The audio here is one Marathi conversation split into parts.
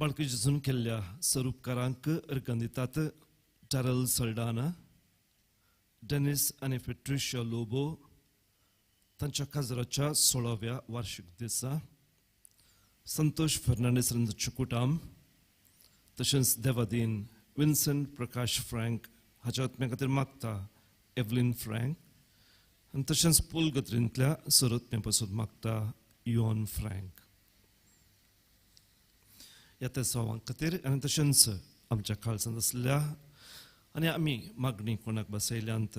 बाळकी जेजून केल्ल्या स्वरूपकारांक अर्घ दितात. डॅरल सल्डाना, डेनिस आनी पेट्रिशिया लोबो तांच्या काजराच्या 16व्या वार्षिक दिसा, संतोष फर्नांडीस रंदाचे कुटाम, तशेंच देवादीन विन्सेंट प्रकाश फ्रँक हाच्या आत्म्या खातीर मागता एव्हलिन फ्रँक, आनी तशेंच पोलगत्रींतल्या सरोत्म्या पासून मागता युऑन फ्रँक. ह्या तेसावां खातीर आनी तशेंच आमच्या काळजांत आसल्या आनी आमी मागणी कोणाक बसयल्यांत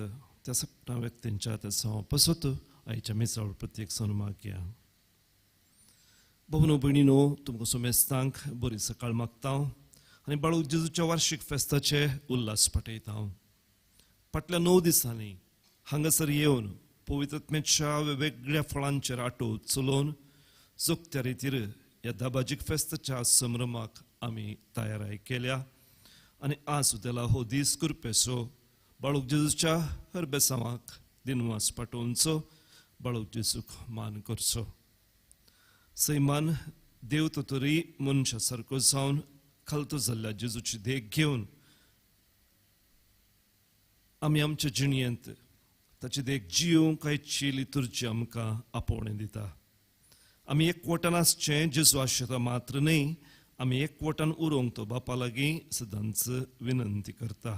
त्या सगळ्या व्यक्तींच्या तेसावां पासून आयच्या मिसाळ प्रत्येक सण मागया. भवनो भयणीनो, तुमकां सुमेस्तांक बरी सकाळ मागता आनी बाळूक जेजूच्या वार्षिक फेस्ताचे उल्हास पाठयता. फाटल्या 9 दिसांनी हांगासर येवन पवित्रत्मेच्या वेगवेगळ्या फळांचेर आटो चलोवन जोगत्या रितीर ह्या दाबाजीक फेस्ताच्या संभ्रमाक आमी तयाराय केल्या आनी आज उदेला हो दीस कुरपेचो बाळूक जेजूच्या हर बेसांवाक दिनवास पाठोवनचो, बाळूक जेजूक मान करचो. सैमान देव तरी मनशा सारको जावन खालतो जाल्ल्या जेजूची देख घेवन आमी आमच्या जिणयेंत ताची देख जियोवंक आयची लितुर्जी आमकां आपोवणें दिता. आमी एकवटान आसचें जेजू आशिता मात्र न्ही, आमी एकवटान उरोवंक तो बापा लागीं सदांच विनंती करता.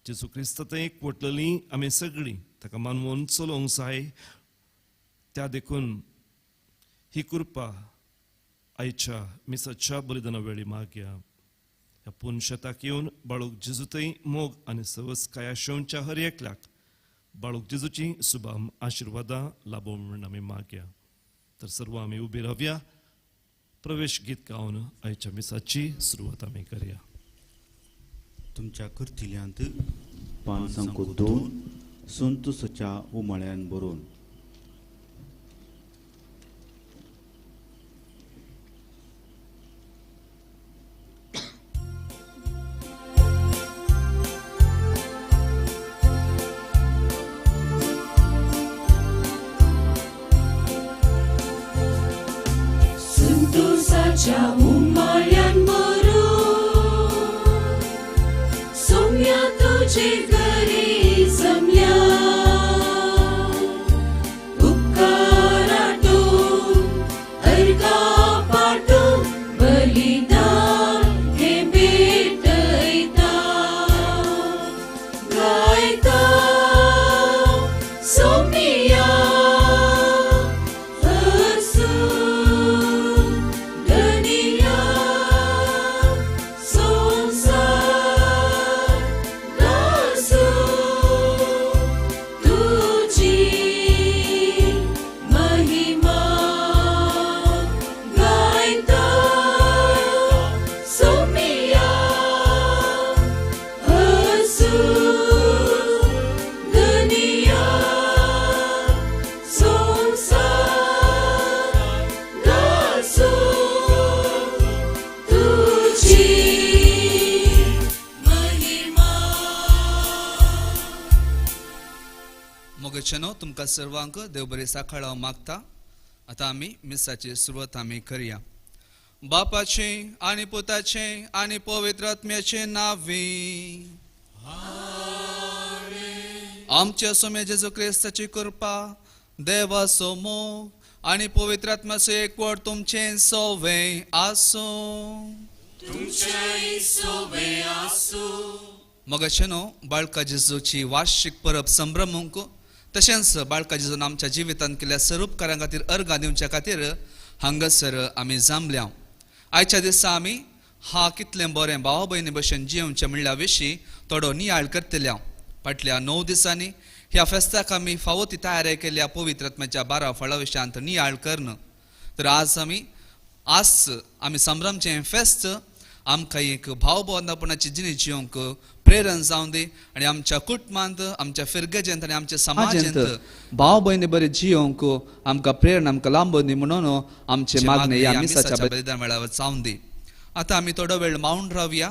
जेजू क्रिस्तांत एकवटलेलीं आमी सगळीं ताका मानवून चलोवंक जाय. त्या देखून ही कृपा आयच्या मिसाच्या बलिदाना वेळी मागया. ह्या पुनशेताक येवन बाळूक जेजूतय मोग आनी सवस्काय आशेवच्या हर एकल्याक बाळूक जेजूची सुभाम आशिर्वादां लाभो म्हूण आमी मागया. तर सर्व आमी उबी रावया. प्रवेश गीत गावन आयच्या मिसाची सुरवात आमी करया. तुमच्या करतिल्यांत 5:2 संतोसाच्या उमाळ्यान बरोवन संतोषाच्या उमाळ्यान बरोवन सोम्या तुजे घरी जमल्या, उपकाराटो अर्घा पाठोवन बलिदान हे भेटयता. गायता सोम्या तुमकां सर्वांक देव बरी साखळ हांव मागता. आतां आमी मिसाची सुरवात आमी करया. बापाचे आनी पुताचे आनी पवित्र आत्म्याचे नांवी. आमच्या सोम्या जेजू क्रिस्ताची कृपा, देवाचो मोग आनी पवित्र आत्म्याचो एकवट तुमचे सोवे आसूं. मोगाचे न्हू, बाळका जेजूची वार्षिक परब संभ्रमूंक तशेंच बाळका जेजून आमच्या जिवितांत केल्ल्या स्वरूपकारां खातीर अर्घ दिवच्या खातीर हांगासर आमी जामल्या. आयच्या दिसा आमी कितलें बरें भाव भयणी भशेन जियोवचें म्हणल्या विशीं थोडो नियाळ करतल्या. फाटल्या 9 दिसांनी ह्या फेस्ताक आमी फावो ती तयारी केल्या पवित्र आत्म्याच्या 12 फळां विशयांत नियाळ करन. तर आज आमी संभ्रमचें फेस्त आमकां एक भावबंदपणाची जिणी जियोवंक प्रेरण जावन दी आनी आमच्या कुटुंबांत, आमच्या फिरगेजेंत आनी आमच्या समाजांत भाव भयणी बरें जियोवंक आमकां प्रेरण आमकां लांबून दी म्हणून आमचे मागणे ह्या मिसाच्या बलिदान वेळार जावन दी. आतां आमी थोडो वेळ मावून रावया.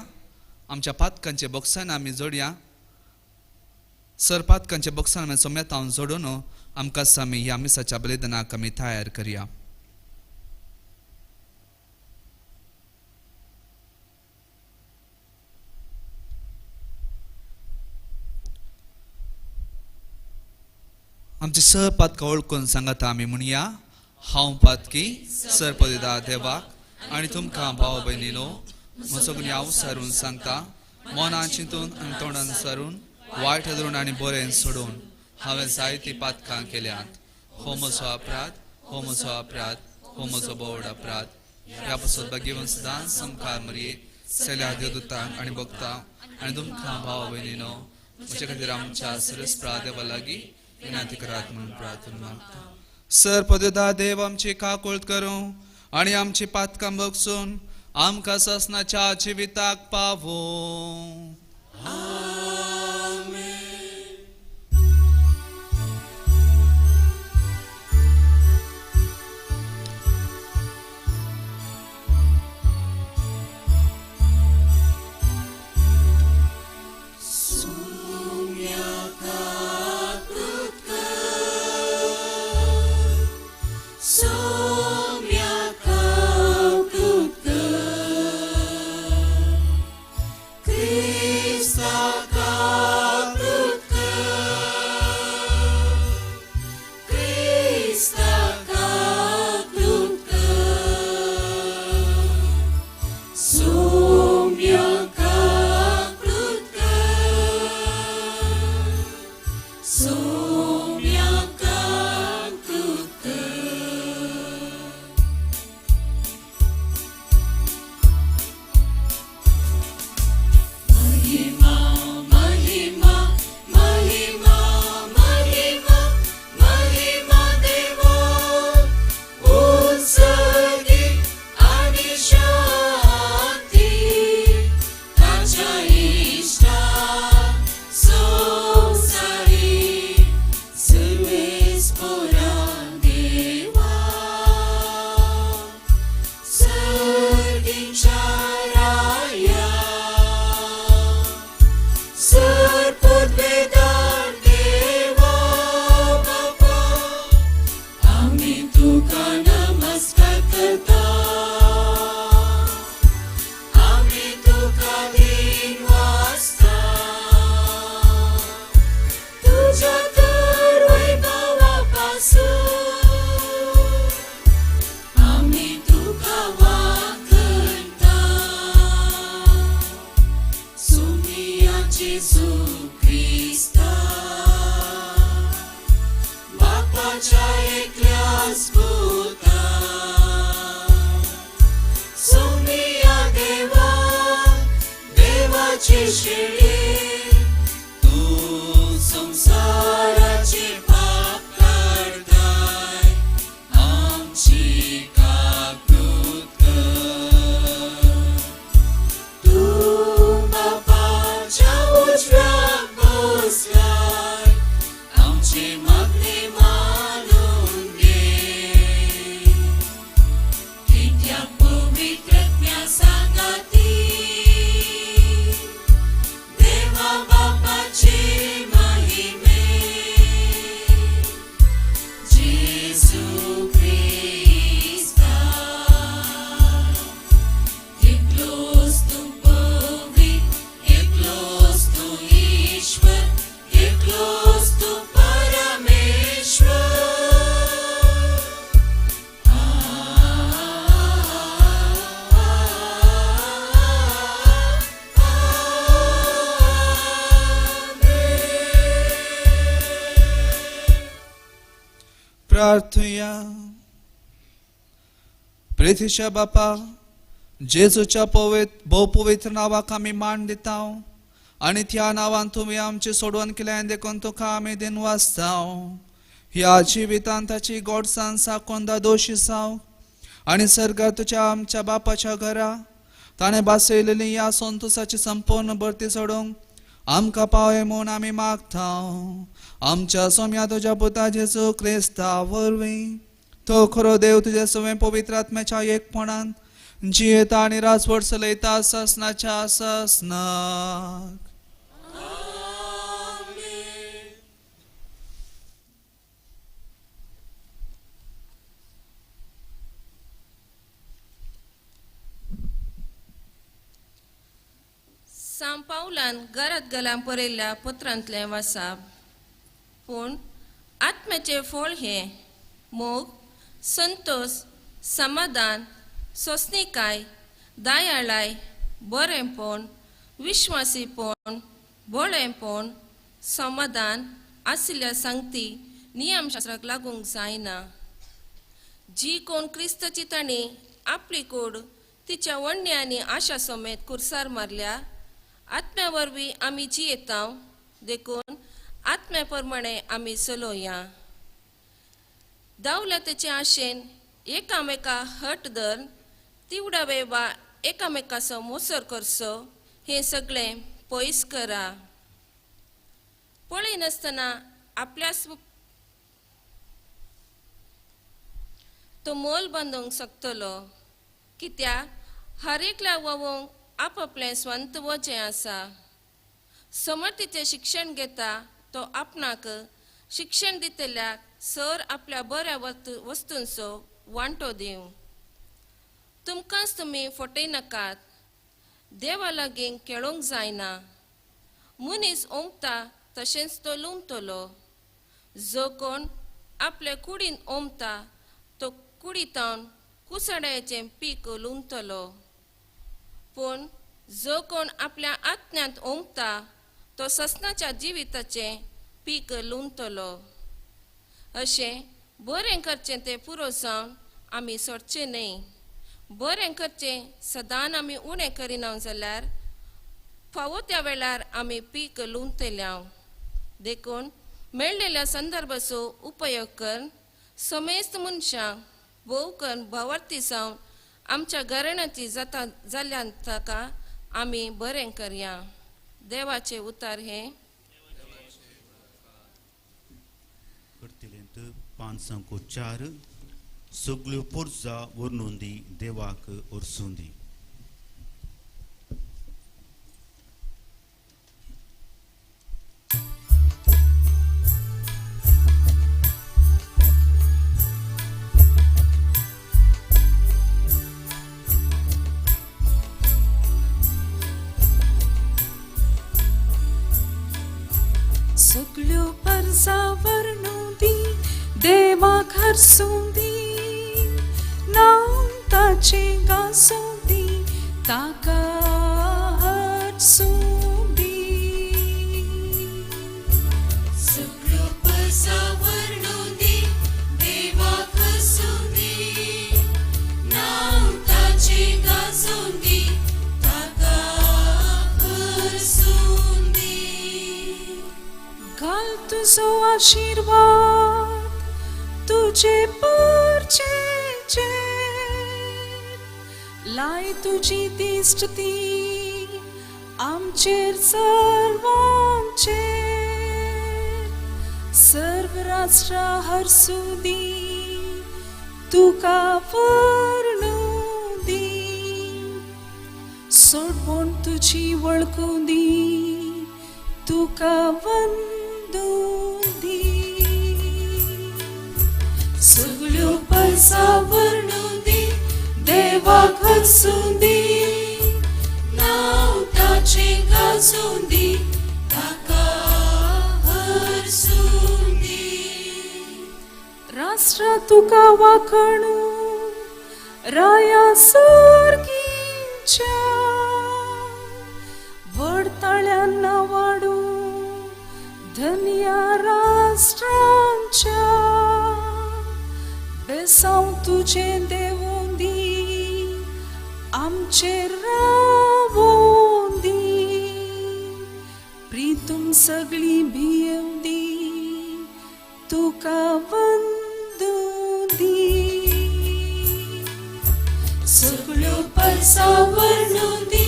आमच्या पातकांच्या बॉक्सान आमी जोडया. सरपातकांच्या बॉक्सान आमी सोम्यात हांव जोडून आमकां आमी ह्या मिसाच्या बलिदानाक आमी तयार करया. आमची सहपातका ओळखून सांगात आमी म्हणया हांव पातकी सरपदिदा देवाक आनी तुमकां भाव भयणीनो म्हजो गुन्यांव सारून सांगता मनान चिंतून आनी तोंडान सारून वायट धरून आनी बरें सोडून हांवें जायती पातकां केल्यात हो म्हजो अपराध हो म्हजो अपराध हो म्हजो बोड अपराध ह्या पासून घेवन सदां संकार मरये सेल्या देवदूतांक आनी भक्तांक आनी तुमकां भाव भयणीनो म्हजे खातीर आमच्या सरस्प्रा देवा लागीं विनंती करात म्हणून प्रार्थना मागता सरपदिदा देव आमची काकूळट करूं आनी आमची पातकां बगसून आमकां ससनाच्या जिविताक पावो प्रार्थया प्रितीच्या बापा जेजूच्या भोव पवित्र नावाक आमी मान दिता आनी त्या नावान तुमी आमचे सोडवण केल्या देखून तुका आमी दिन वाचता ह्या जिवितांत ताची गोडसाण साकोंदा दोशी जाव आनी सर्गात तुज्या आमच्या बापाच्या घरा ताणें बासयलेली ह्या संतोषाची संपूर्ण भरती सोडूंक आमकां पावय म्हूण आमी मागता आमच्या सोम्या तुज्या पुता जेजू क्रिस्ता वरवीं तो खरो देव तुजे सवे पवित्र आत्म्याच्या एकपणान जियेता आनी राजवट चलयता ससनाच्या ससनाक सांत पावलान घरात गलां बरयल्ल्या पत्रांतलें वाचप पूण आत्म्याचे फळ हे मोग, संतोष, समाधान, सोंसणीकाय, दयाळाय, बरेंपण, विश्वासीपण, भोळेपण, समाधान आशिल्ल्या सांगती नियमशास्त्राक लागूंक जायना. जी कोण क्रिस्तची ताणी आपली कूड तिच्या वडणी आनी आशा समेत कुर्सार मारल्या, आत्म्या वरवीं आमी जियेता देखून आत्म्या प्रमाणे आमी चलोवया. दावलतेचे आशेन एकामेका हट धर तिवडा वेवा एकामेकाचो मोसर करचो हे सगळें पयस करा. पळयनासतना आपल्या तो मोल बांदूंक शकतलो, कित्याक हर एकल्या वोवंक आपापलें स्वंत वजें आसा. समर्थीचें शिक्षण घेता तो आपणाक शिक्षण दितल्याक सर आपल्या बऱ्या वस्तूंचो वांटो दिवं. तुमकांच तुमी फटयनाकात, देवा लागीं केळोवंक जायना. मनीस ओंबता तशेंच तो लुंबतलो. जो कोण आपले कुडीन ओंबता तो कुडीतावन कुसड्याचें पीक लुंबतलो. पूण जो कोण आपल्या आत्म्यांत ओंबता तो ससनाच्या जिविताचें पीक लुंबतलो. अशें बरें करचें तें पुरो जावन आमी सोडचें न्हय. बरें करचें सदां आमी उणें करिना जाल्यार फावो त्या वेळार आमी पीक लुंबतल्या. देखून मेळिल्ल्या संदर्भाचो उपयोग कर, समेस्त मनशांक भोव करून भावार्थी जावन आमच्या घराण्यांची जाता जाल्ल्यान ताका आमी बरें करया. देवाचें उतार हे करतलेंत 5:4 सगळ्यो पोरजा वर्णुंदी देवाक ओरसुंदी. सगळ्यो परजा वर्णुंदी देवाक हरसुंदी. नांव ताचें गासुंदी ताका हरसुंदी. सगळ्यो परजा वर्णुंदी देवाक हरसुंदी. नांव ताचें गासुंदी ताका हरसुंदी. घाल तुजो आशीर्वाद तुजे परचेचेर. लाय तुजी दिश्टी आमचेर सर्वांचेर. सर्व राष्ट्रा हरसुंदी तुका वर्णुंदी. सोडवण तुजी वळखुंदी तुका वंदुंदी. सगळ्यो परजा वर्णुंदी देवाक हरसुंदी. नांव ताचें गासुंदी ताका हरसुंदी. राष्ट्रा तुका वाखणू राया सर्गीच्या. वडताळ्यांना वाडू धन्या राष्ट्रांच्या. बेसांव तुजें देवुंदी आमचेर रावुंदी. प्रितूम सगळी भियेवंदी तुका वंदुंदी. सगळ्यो परजा वर्णुंदी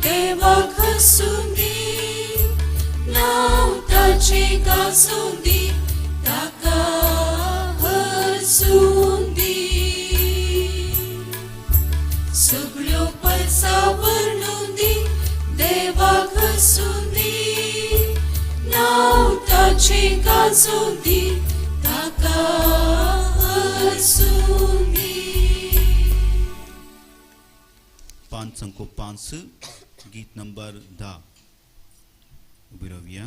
देवाक हरसुंदी. नांव ताचें गासुंदी ताका हरसुंदी. सगळ्यो परजा वर्णुंदी देवाक हरसुंदी. नांव ताचें गासुंदी ताका हरसुंदी. 5:5 गीत नंबर 10 उभी राहूया.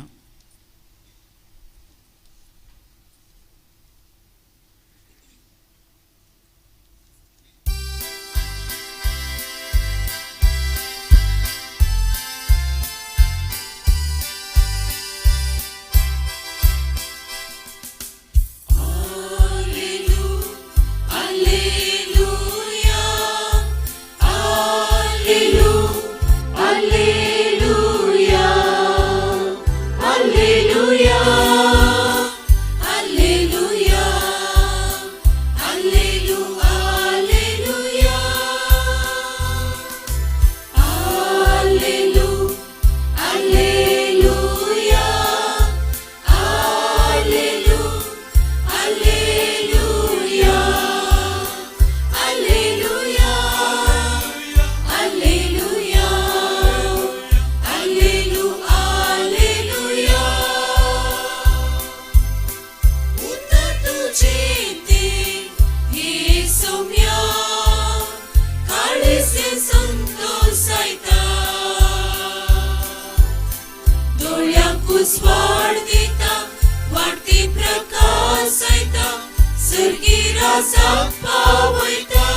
जागपा वयता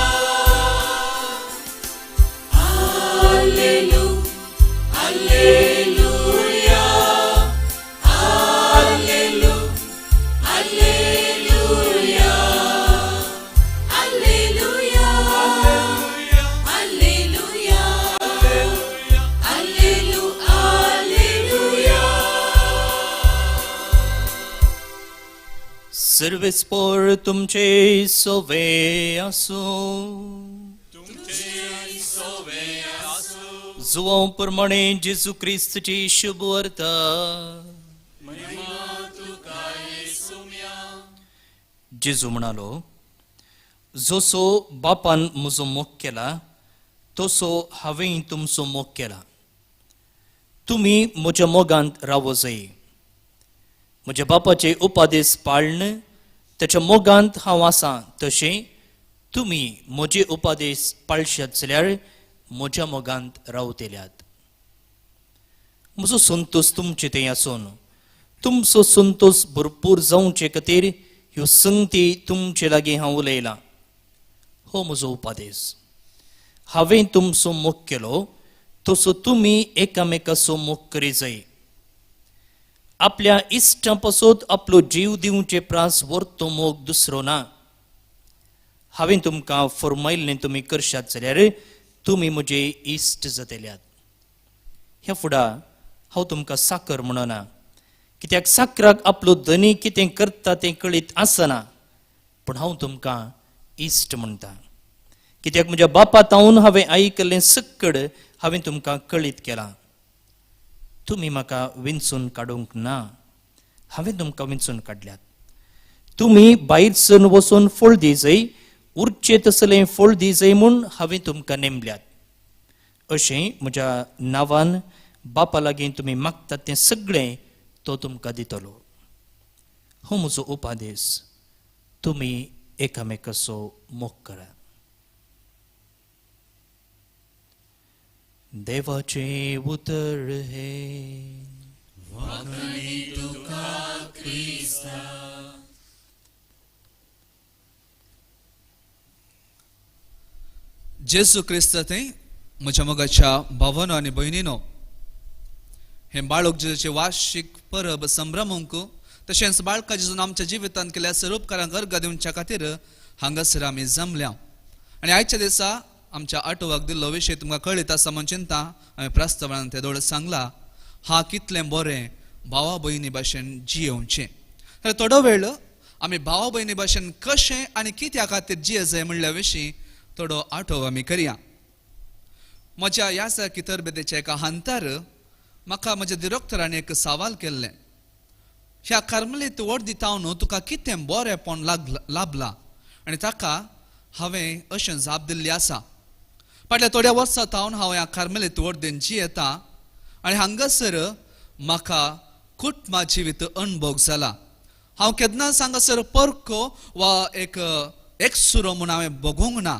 Alleluia Alleluia Alleluia Alleluia Alleluia Alleluia Alleluia सर्वेस्पर तुमचे सोवे असो जुवां प्रमाणे जेजू क्रिस्तची शुभ वार्ता जेजू म्हणालो जसो बापान म्हजो मोग केला तसो हांवें तुमचो मोग केला तुमी म्हज्या मोगांत रावो जाय म्हज्या बापाचे उपादेश पाळन त्याच्या मोगांत हांव आसां तशें तुमी म्हजे उपादेश पाळशात जाल्यार म्हज्या मोगांत रावतल्यात म्हजो संतोष तुमचे थंय आसून तुमचो संतोष भरपूर जावचे खातीर ह्यो संगती तुमचे लागीं हांव उलयलां हो म्हजो उपादेश हांवें तुमचो मोग केलो तसो तुमी एकामेकाचो मोग करी जाय आपल्या इश्टां पासत आपलो जीव दिवचे प्रास व्हरतो मोग दुसरो ना हांवें तुमकां फरमायल्लें तुमी करशात जाल्यार तुमी म्हजे इश्ट जातल्यात ह्या फुडां हांव तुमकां साकर म्हणना कित्याक साकराक आपलो धनी कितें करता तें कळीत आसना पूण हांव तुमकां इश्ट म्हणटा कित्याक म्हज्या बापातावन हांवें आयकल्लें सक्कड हांवें तुमकां कळीत केलां तुमी म्हाका विंचून काडूंक ना हांवें तुमकां विंचून काडल्यात तुमी भायर सरून वचून फळ दी जाय उरचें तसलें फळ दी जाय म्हूण हांवें तुमकां नेमल्यात अशें म्हज्या नांवान बापा लागीं तुमी मागतात तें सगळें तो तुमकां दितलो हो म्हजो उपादेश तुमी एकामेकाचो मोग करा देवाचे उतर हे जेजू क्रिस्त थंय म्हज्या मोगाच्या भावानो आनी भयणीनो हे बाळक जेजूचे वार्षिक परब संभ्रमूंक तशेंच बाळका जेजून आमच्या जिवितांत केल्या स्वरूपकारांक अर्घ दिवच्या खातीर हांगासर आमी जमल्या आनी आयच्या दिसा आमच्या आटोवाक दिल्लो विशय तुमकां कळीत आसा म्हण चिंता हांवें प्रस्तावनान ते दोळ सांगला हा कितलें बरें भावा भयणी भाशेन जियोवचें जाल्यार थोडो वेळ आमी भावा भयणी भाशेन कशें आनी कित्या खातीर जिये जाय म्हणल्या विशीं थोडो आठव आमी करया म्हज्या ह्या सारकी तरबेतीच्या एका हांतार म्हाका म्हज्या डिरेक्टरान एक सवाल केल्लें ह्या कार्मेलीत वर्दी तावन तुका कितें बरेंपण लाभलां आनी ताका हांवें अशें जाप दिल्ली आसा फाटल्या थोड्या वर्सां तावन हांव ह्या कार्मेलीत वर्देन जियेता आनी हांगासर म्हाका कुटुंबा जिवीत अणभव जाला हांव केन्नाच हांगासर परको वा एक सुरो म्हूण हांवें बगूंक ना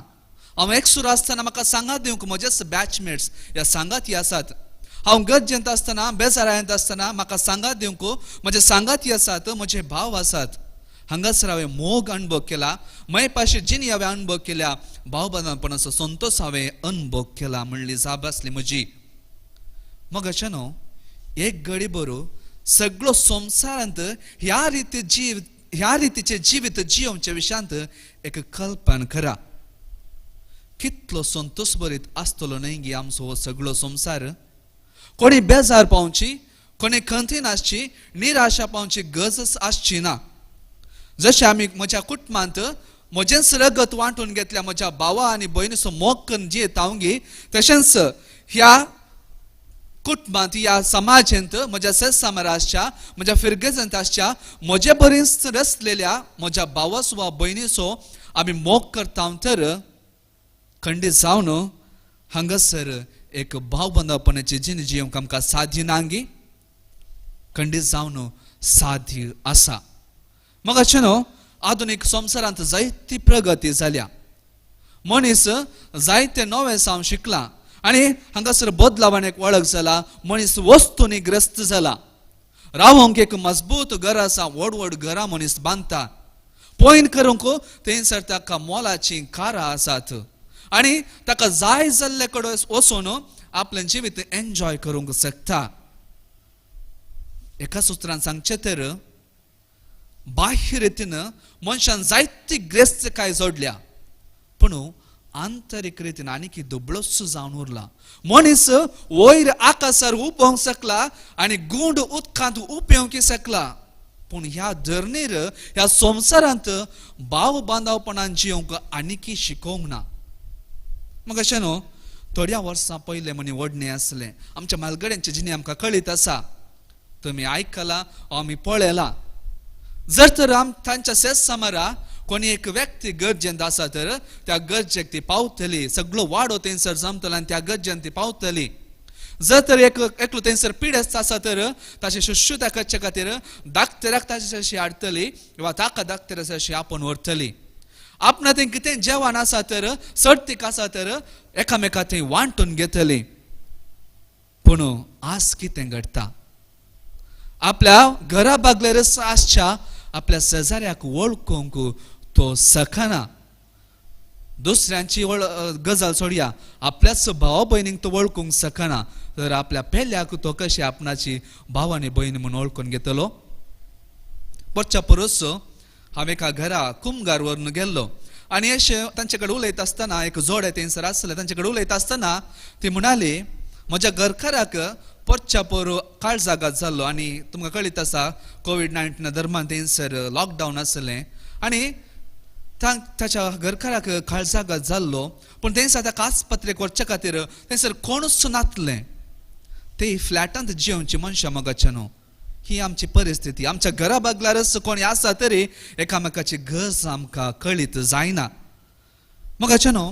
हांव एक सुरो आसतना म्हाका सांगात दिवंक म्हजेच बॅचमेट्स ह्या सांगाती आसात हांव गरजेंत आसतना बेजारायंत आसतना म्हाका सांगात दिवंक म्हजे सांगाती आसात म्हजे भाव आसात हांगासर हांवें मोग अणभव केला मैपाशी जिणी हांवें अणभव केल्या भाव बांदपणाचो संतोष हांवें अणभव केला म्हणली जाप आसली म्हजी मग अशें न्हू एक घडी बरो सगळो संवसारांत ह्या रितीचे जिवीत जियोवच्या विशयांत एक कल्पना करा कितलो संतोष भरीत आसतलो न्हय गी आमचो हो सगळो संवसार कोणी बेजार पावची कोणी खंतीन आसची निराशा पावची गरज आसची ना जशें आमी म्हज्या कुटुंबांत म्हजेंच रगत वांटून घेतल्या म्हज्या भावा आनी भयणीचो मोग करून जियेता हांव गी तशेंच ह्या कुटुंबांत ह्या समाजांत म्हज्या समाराच्या म्हज्या फिरगेजंत आसच्या म्हजे बरेच रचलेल्या म्हज्या भावाचो वा भयणीचो आमी मोग करता तर खंडीत जावन हांगासर एक भाव बांदपणाची जिण जियोवंक आमकां साध्य नांगी खंडीत जावन साध्य आसा मग अशें न्हू आधुनीक संवसारांत जायती प्रगती जाल्या मनीस जायते नवे जावन शिकला आनी हांगासर बदलावान एक वळख जाला मनीस वस्तूंनी ग्रस्त जाला रावोंक एक मजबूत घर आसा व्हड व्हड घरां मनीस बांदता पॉयंट करूंक थंयसर ताका मोलाची कारां आसात आनी ताका जाय जाल्ले कडेन वचून आपलें जिवीत एन्जॉय करूंक शकता. एका सुत्रान सांगचे तर बाह्य रितीन मनशान जायती ग्रेस्त काय जोडल्या पूण आंतरीक रितीन आनीक दुबळोच जावन उरला. मनीस वयर आकाशार उबोवंक शकला आनी गुंड उदकांत उपेवंक शकला पूण ह्या धरणीर ह्या संवसारांत भाव बांदवपणान जिवंक आनीक शिकोवंक ना. मग अशें न्हू थोड्या वर्सां पयले म्हणी वडणे आसले आमच्या म्हालगड्यांचे जिणे आमकां कळीत आसा. तुमी आयकला आमी पळयला. जर तर तांच्या शेत समारा कोणी एक व्यक्ती गरजेंत आसा तर त्या गरजेक ती पावतली. सगळो वाडो थंयसर जमतलो आनी त्या गरजेन ती पावतली. जर तर एकलो थंयसर पिडेस्त आसा तर ताचे शुश्रूषा करचे खातीर धाकटेराक ताचे हाडटली वा ताका धाकटेराची आपोवन व्हरतली. आपणा थंय कितें जेवण आसा तर सर्तीक आसा तर एकामेका थंय वांटून घेतली. पूण आज कितें घडटा आपल्या घरा बागलेर आसच्या आपल्या शेजाऱ्याक वळखूंक तो सखना. दुसऱ्यांची गजाल सोडया आपल्याच भावा भयणीक तो वळखूंक शकना तर आपल्या पेल्याक तो कशी आपणाची भाव आनी भयण म्हणून वळखून घेतलो. परच्या परस हांव एका घरा कुंभार व्हरून गेल्लो आनी अशें तांचे कडेन उलयता आसतना एक जोडे थंयसर आसले तांचे कडेन उलयता आसतना ती म्हणाली म्हज्या घरकाराक परच्या पर काळजाघात जाल्लो आनी तुमकां कळीत आसा कोविड-19 दरम्यान थंयसर लॉकडावन आसलें आनी ताच्या घरकाराक काळजाघात जाल्लो पूण थंयसर ताका आस्पत्रेक व्हरचे खातीर थंयसर कोणूच नासलें. ते फ्लॅटांत जेवची मनशां मोगाचे न्हू. ही आमची परिस्थिती. आमच्या घरा बागलारच कोणी आसा तरी एकामेकाची गरज आमकां कळीत जायना. मोगाचे न्हू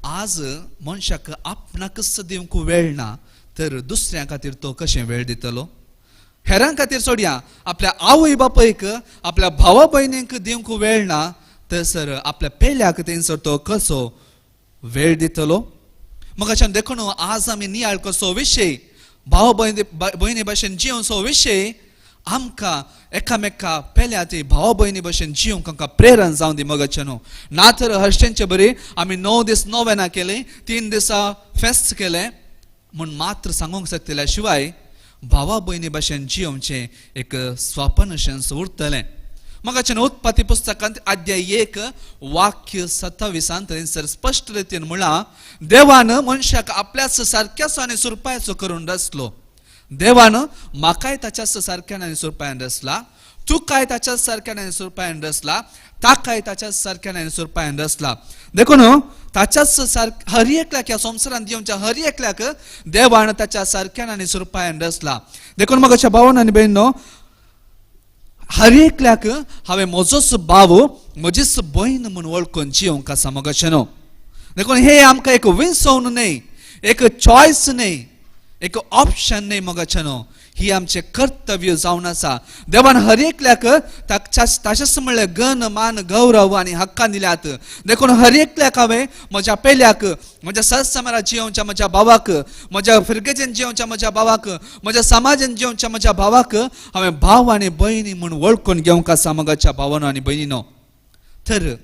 आज मनशाक आपणाकच दिवंक वेळ ना तर दुसऱ्या खातीर तो कशें वेळ दितलो. हेरां खातीर सोडया आपल्या आवय बापायक आपल्या भावा भयणीक दिवंक वेळ ना थंयसर आपल्या पेल्याक थंयसर तो कसो वेळ दितलो. मोगाच्यान देखून आज आमी नियाळ कसो विशय भाव भयणी भशेन जिवचो विशय आमकां एकामेका पेल्या ती भाव भयणी भशेन जिवंक आमकां प्रेरण जावन दी. मोगाच्यान ना तर हर्शेंचे बरी आमी 9 दीस नोवेना केली 3 दिसा फेस्त केले म्हूण मात्र सांगूंक शकतल्या शिवाय भावा भयणी भशेन जिवचें एक स्वप्न अशें उरतलें. मोगाच्यान उत्पत्ती पुस्तकांत अध्याय 1 वाक्य 27 थंयसर स्पश्ट रितीन म्हळां देवान मनशाक आपल्याच सारक्याचो आनी सुरपायचो करून रचलो. देवान म्हाकाय ताच्याच सारक्यान आनी सुरपायन रचला. तू काय ताच्याच सारक्यान आनी सुरपायन रचला. ताकाय ताच्याच सारक्यान आनी सुरपायन रचला. देखून ताच्याच हर एकल्याक ह्या संवसारांत जिवच्या हर एकल्याक देवान ताच्या सारक्यान आनी सुरपायन रचला. देखून मोगाच्या भावान आनी भयणो हर एकल्याक हांवें म्हजोच भाव म्हजीच भयण म्हूण वळखून जिवंक आसा. मोगाचें न्हू देखून हे आमकां एक विंसवण न्हय एक चॉयस न्हय एक ऑप्शन न्हय. मोगाचें न्हू ही आमचें कर्तव्य जावन आसा. देवान हर एकल्याक ताचेच म्हणलें गन मान गौरव आनी हक्कां दिल्यात. देखून हर एकल्याक हांवें म्हज्या पेल्याक म्हज्या सत्समारात जिवच्या म्हज्या भावाक म्हज्या फिरगेचेन जिवच्या म्हज्या भावाक म्हज्या समाजान जिवच्या म्हज्या भावाक हांवें भाव आनी भयणी म्हूण वळखून घेवंक आसा. मोगाच्या भावानो आनी भयणीनो तर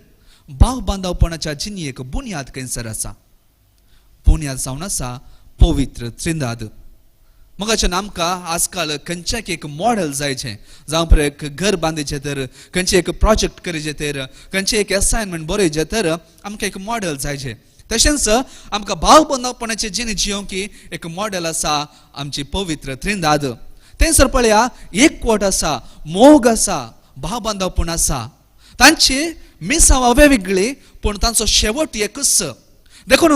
भाव बांदवपणाच्या जिणयेक बुन्याद खंयसर आसा. बुन्याद जावन आसा पवित्र त्रिंदाद. मोगाच्यान आमकां आजकाल खंयचें एक मॉडेल जायचें जावं पळय एक घर बांदचें तर खंयचें एक प्रोजेक्ट करचें तर खंयचें एक असायनमेंट बरयचें तर आमकां एक मॉडेल जायचें. तशेंच आमकां भाव बांदवपणाचें जिणे जिवंक एक मॉडेल आसा आमची पवित्र त्रिंदाद. थंयसर पळया एकवट आसा मोग आसा भाव बांदवपण आसा. तांची मिसांवां वेगळी पूण तांचो शेवट एकच. देखून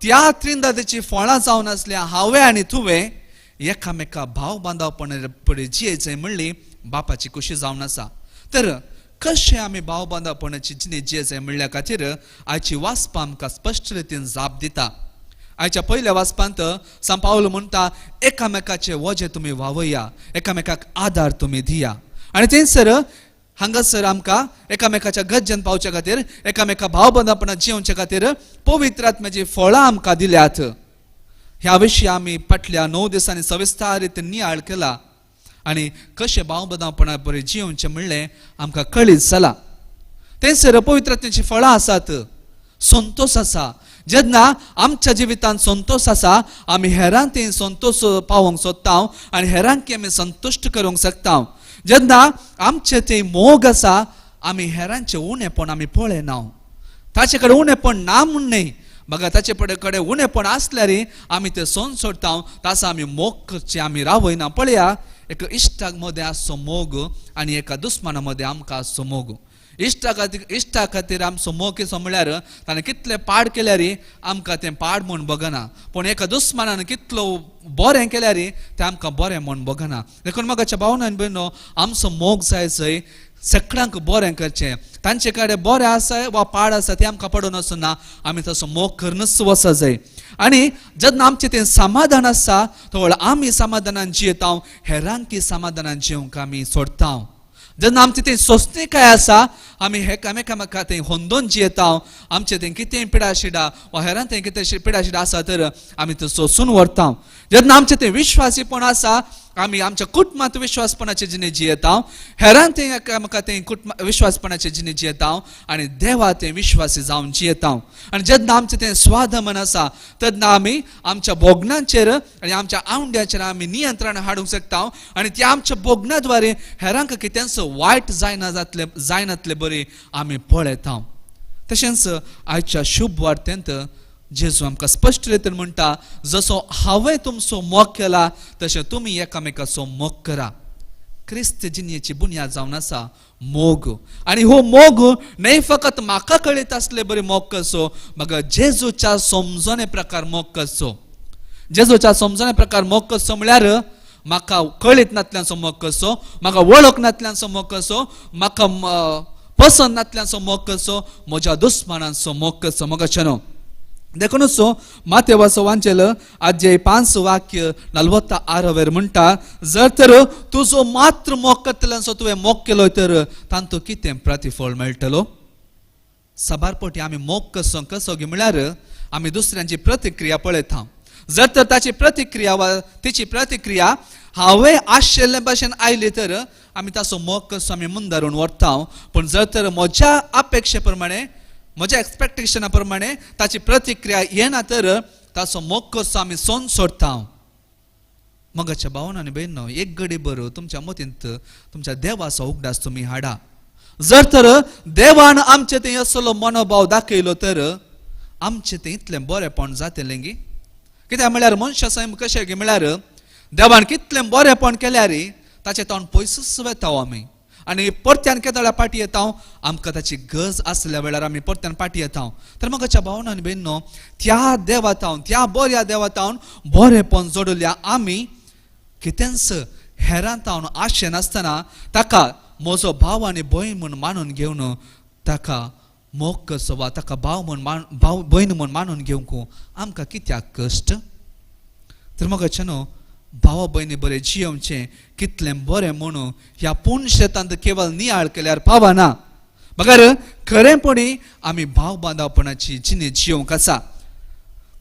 त्या त्रिंदादेची फळां जावन आसल्या हांवें आनी तुवें एकामेका भाव बांदवपण जियेचें म्हणली बापाची खुशी जावन आसा. तर कशें आमी भाव बांदवपणाची जिणे जियेचें म्हणल्या खातीर आयची वाचपां आमकां स्पश्ट रितीन जाप दिता. आयच्या पयल्या वाचपांत सान पावलो म्हणटा एकामेकाचें वजें तुमी व्हांवया एकामेकाक आदार तुमी दिया. आनी थंयसर हांगासर आमकां एकामेकाच्या गरजेन पावचे खातीर एकामेका भाव बांदवपणांत जिवचे खातीर पवित्र आत्म्याची फळां आमकां दिल्यात. ह्या विशीं आमी फाटल्या 9 दिसांनी सविस्तार रितीन नियाळ केला आनी कशें भाव बांदवपणा बरें जिवचें म्हणलें आमकां कळीत जाला. थंयसर पवित्रतेची फळां आसात. संतोष आसा. जेन्ना आमच्या जिवितांत संतोष आसा आमी हेरांक ते संतोष पावोवंक सोदता आनी हेरांक आमी संतुश्ट करूंक शकता. जेन्ना आमचे ते मोग आसा आमी हेरांचे उणेपण आमी पळयना. ताचे कडेन उणेपण ना म्हूण न्ही, बघा ताचे कडेन उणेपण आसल्यार आमी ते सोन सोडता. तासा आमी मोग करचे आमी रावयना. पळया, एका इश्टाक मदें आसचो मोग आनी एका दुस्माना मदें आमकां आसचो मोग. इश्टा खातीर आमचो मोग कसो म्हळ्यार ताणें कितले पाड केल्यार आमकां तें पाड म्हूण बगना, पूण एका दुस्मानान कितलो बरें केल्यार तें आमकां बरें म्हूण बगना. देखून म्हाका भावनान भयणो, आमचो मोग जाय जंय सगळ्यांक बरें करचें. तांचे कडेन बरें आसा वा पाड आसा तें आमकां पडून आसना, आमी तसो मोग करूनच वचा जाय. आनी जेन्ना आमचें तें समाधान आसा तो आमी समाधानान जियेता, हेरांकी समाधानान जिवंक आमी सोडता. जेन्ना आमचें तें सोंसणेकाय आसा आमी एकामेकां तें होंदोन जियेता. आमचें तें कितें पिडाशिडा वा हेरां तें कितें पिडाशिडा आसा तर आमी तें सोंसून व्हरता. जेन्ना आमचें तें विश्वासीपण आसा आमी आमच्या कुटुंबांत विश्वासपणाचे जिणे जियेता. हेरां तें एकामेकां तें विश्वासपणाचे जिणे जियेता आनी देवा तें विश्वासी जावन जियेता. आनी जेन्ना आमचें तें स्वाधमन आसा तेन्ना आमी आमच्या भोगनांचेर आनी आमच्या आवंड्याचेर आमी नियंत्रण हाडूंक शकता. आनी त्या आमच्या भोगना द्वारे हेरांक कितेंच वायट जायनातलें बरें आमी पळयता. तशेंच आयच्या शुभ वार्तेंत जेजू आमकां स्पश्ट रितीन म्हणटा, जसो हांवें तुमचो मोग केला तशें तुमी एकामेकाचो मोग करा. क्रिस्त जिणेची बुन्याद जावन आसा मोग. आनी हो मोग न्ही फकत म्हाका कळीत आसले बरे मोग कसो, म्हाका जेजूच्या समजणे प्रकार मोग कसो. जेजूच्या समजणे प्रकार मोग कसो म्हळ्यार म्हाका कळीत नातल्यांचो मोग कसो, म्हाका वळख नातल्यांचो मोग कसो, म्हाका पसंद नातल्यांचो मोग कसो, म्हज्या दुस्मानांचो मोग कसो. मोगाचें न्हू. देखूनच माते वाचवांचेल अध्याय 5 वाक्य 46 म्हणटा, जर तर तुजो मात्र मोग करतल्यांचो तुवें मोग केलो तर तांतूं कितें प्रतिफळ मेळटलो. सबारपोटी आमी मोग कसो म्हळ्यार आमी दुसऱ्यांची प्रतिक्रिया पळयता. जर तर ताची प्रतिक्रिया वा तिची प्रतिक्रिया हांवें आशिल्ले भाशेन आयली तर आमी ताचो मोग कसो आमी मुंदारून व्हरता. पूण जर तर म्हज्या अपेक्षे प्रमाणे म्हज्या एक्सपेक्टेशना प्रमाणे ताची प्रतिक्रिया येना तर ताचो मोग कसो आमी सोन सोडता. मोगाच्या भावन आनी भयणो, एक घडी बरो तुमच्या मतींत तुमच्या देवाचो उगडास तुमी हाडा. जर तर देवान आमचें तें असलो मनोभाव दाखयलो तर आमचें तें इतलें बरेंपण जातलें गी. कित्याक म्हळ्यार मनुश्य सैम कशें गे म्हळ्यार देवान कितलें बरेंपण केल्यार ताचें तोंड पयसूच वेता आमी. आनी परत्यान केदळ्या पाटी येता आमकां ताची गरज आसल्या वेळार आमी परत्यान पाटी येता. तर म्हाका भावनान भयणो, त्या देवातावन त्या बऱ्या देवातावन बरेंपण जोडल्या आमी कितेंच हेरांतावन आशे नासतना ताका म्हजो भाव आनी भयण म्हूण मानून घेवन ताका मोग कसो वा ताका भाव भयण म्हूण मानून घेवंक आमकां कित्याक कश्ट. तर म्हाका न्हू, भावा भयणी बरें जियोवचें कितलें बरें म्हणून ह्या पूर्ण शेतांत केवळ नियाळ केल्यार पावना. बगर खरेंपणी आमी भाव बांदवपणाची जिणे जियोवंक आसा.